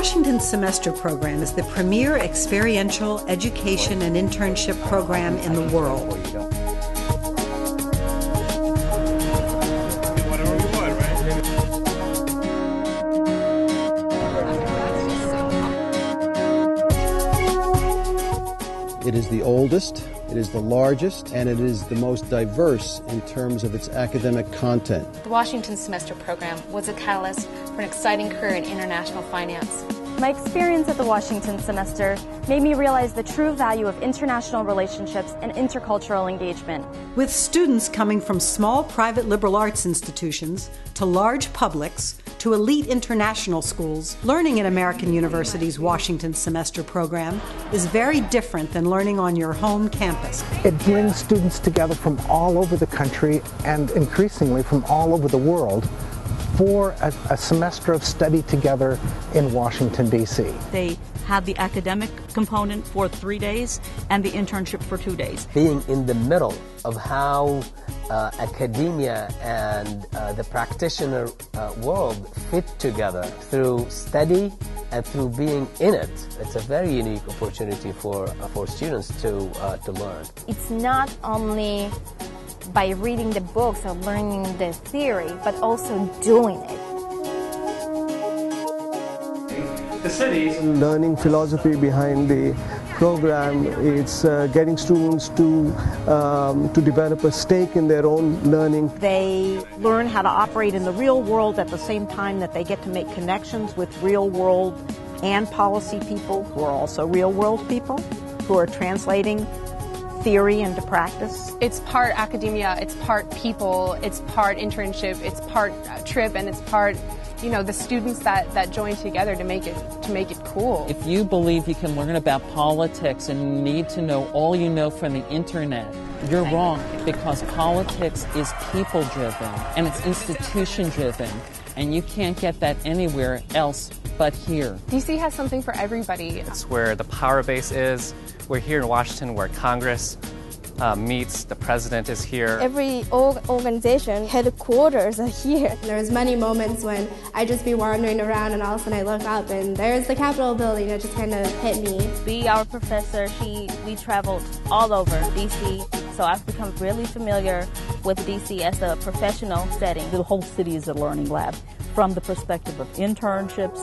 Washington Semester Program is the premier experiential education and internship program in the world. It is the oldest, it is the largest, and it is the most diverse in terms of its academic content. The Washington Semester Program was a catalyst for an exciting career in international finance. My experience at the Washington Semester made me realize the true value of international relationships and intercultural engagement. With students coming from small private liberal arts institutions to large publics to elite international schools, learning at American University's Washington Semester Program is very different than learning on your home campus. It brings students together from all over the country and increasingly from all over the world for a semester of study together in Washington, D.C. They have the academic component for 3 days and the internship for 2 days. Being in the middle of how academia and the practitioner world fit together through study and through being in it, it's a very unique opportunity for students to learn. It's not only by reading the books or learning the theory, but also doing it. The cities. Learning philosophy behind the program, it's getting students to develop a stake in their own learning. They learn how to operate in the real world at the same time that they get to make connections with real world and policy people who are also real world people, who are translating theory into practice. It's part academia, it's part people, it's part internship, it's part trip, and it's part, the students that join together to make it cool. If you believe you can learn about politics and need to know all you know from the internet, you're wrong, because politics is people-driven and it's institution-driven, and you can't get that anywhere else but here. DC has something for everybody. It's where the power base is. We're here in Washington where Congress meets, the president is here. Every organization headquarters are here. There's many moments when I just be wandering around and all of a sudden I look up and there's the Capitol building. It just kind of hit me. Bea, our professor, we traveled all over DC, so I've become really familiar with DC as a professional setting. The whole city is a learning lab from the perspective of internships,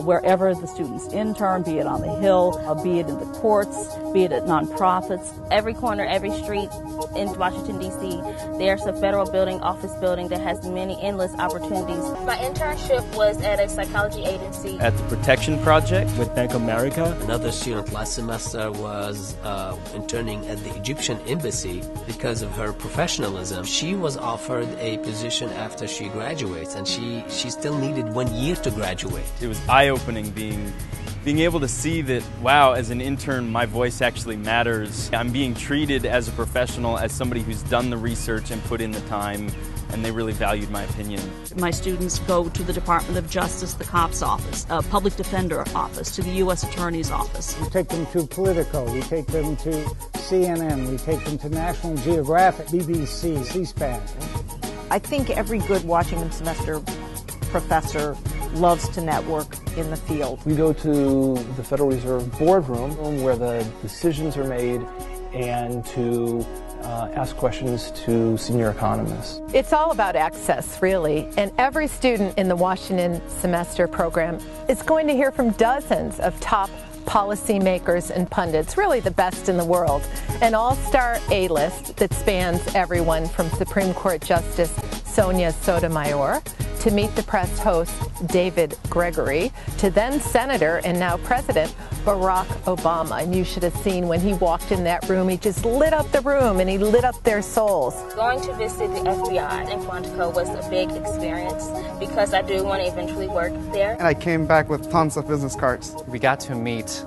wherever the students intern, be it on the Hill, be it in the courts, be it at nonprofits. Every corner, every street in Washington, D.C., there's a federal building, office building that has many endless opportunities. My internship was at a psychology agency. At the Protection Project with Bank of America. Another student last semester was interning at the Egyptian embassy because of her professionalism. She was offered a position after she graduates, and she still needed 1 year to graduate. It was eye-opening being able to see that, wow, as an intern, my voice actually matters. I'm being treated as a professional, as somebody who's done the research and put in the time, and they really valued my opinion. My students go to the Department of Justice, the COPS office, public defender office, to the U.S. Attorney's office. We take them to Politico, we take them to CNN, we take them to National Geographic, BBC, C-SPAN. I think every good Washington Semester professor loves to network in the field. We go to the Federal Reserve boardroom where the decisions are made and to ask questions to senior economists. It's all about access, really, and every student in the Washington Semester Program is going to hear from dozens of top policymakers and pundits, really the best in the world. An all-star A-list that spans everyone from Supreme Court Justice Sonia Sotomayor to Meet the Press host David Gregory, to then Senator and now President Barack Obama. And you should have seen when he walked in that room, he just lit up the room and he lit up their souls. Going to visit the FBI in Quantico was a big experience because I do want to eventually work there. And I came back with tons of business cards. We got to meet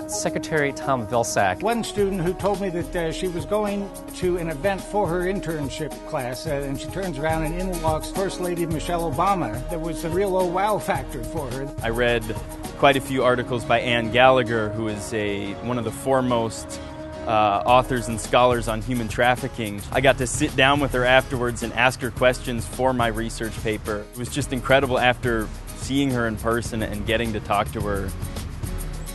Secretary Tom Vilsack. One student who told me that she was going to an event for her internship class, and she turns around and in walks First Lady Michelle Obama. There was a real wow factor for her. I read quite a few articles by Anne Gallagher, who is one of the foremost authors and scholars on human trafficking. I got to sit down with her afterwards and ask her questions for my research paper. It was just incredible after seeing her in person and getting to talk to her.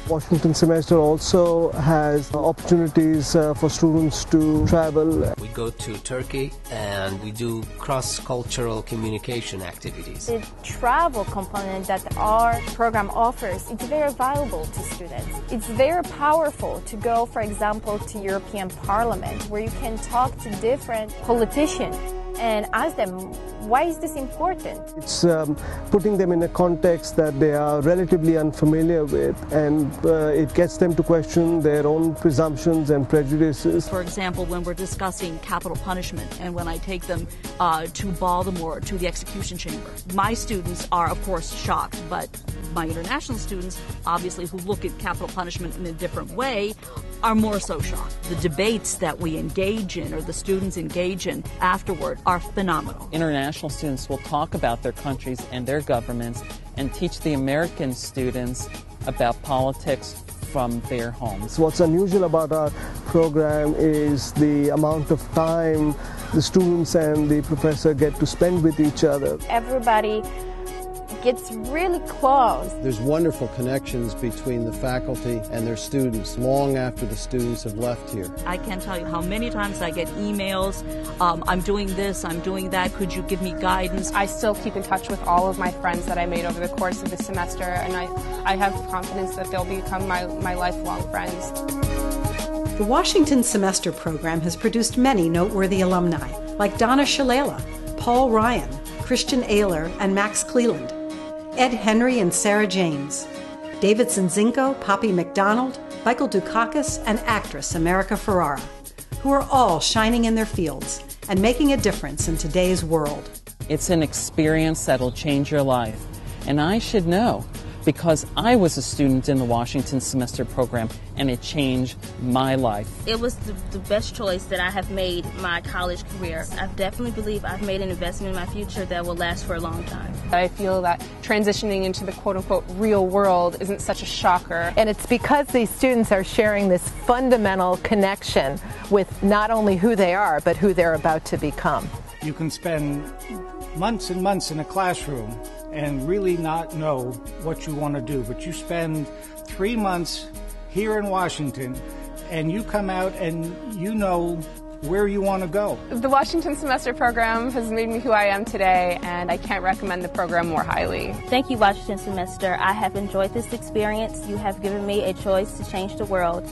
Washington semester also has opportunities for students to travel. We go to Turkey and we do cross-cultural communication activities. The travel component that our program offers, it's very valuable to students. It's very powerful to go, for example, to European Parliament, where you can talk to different politicians and ask them, why is this important? It's putting them in a context that they are relatively unfamiliar with, and it gets them to question their own presumptions and prejudices. For example, when we're discussing capital punishment and when I take them to Baltimore, to the execution chamber, my students are, of course, shocked, but my international students, obviously, who look at capital punishment in a different way, are more so shocked. The debates that we engage in, or the students engage in afterward, are phenomenal. International students will talk about their countries and their governments and teach the American students about politics from their homes. What's unusual about our program is the amount of time the students and the professor get to spend with each other. Everybody gets really close. There's wonderful connections between the faculty and their students long after the students have left here. I can't tell you how many times I get emails, I'm doing this, I'm doing that, could you give me guidance? I still keep in touch with all of my friends that I made over the course of the semester, and I have confidence that they'll become my lifelong friends. The Washington Semester Program has produced many noteworthy alumni, like Donna Shalala, Paul Ryan, Christian Ehler, and Max Cleland, Ed Henry and Sarah James, David Zinko, Poppy McDonald, Michael Dukakis, and actress America Ferrara, who are all shining in their fields and making a difference in today's world. It's an experience that'll change your life, and I should know, because I was a student in the Washington Semester Program, and it changed my life. It was the best choice that I have made my college career. I definitely believe I've made an investment in my future that will last for a long time. I feel that transitioning into the quote-unquote real world isn't such a shocker. And it's because these students are sharing this fundamental connection with not only who they are, but who they're about to become. You can spend months and months in a classroom and really not know what you want to do, but you spend 3 months here in Washington and you come out and you know where you want to go. The Washington Semester Program has made me who I am today, and I can't recommend the program more highly. Thank you, Washington Semester. I have enjoyed this experience. You have given me a choice to change the world.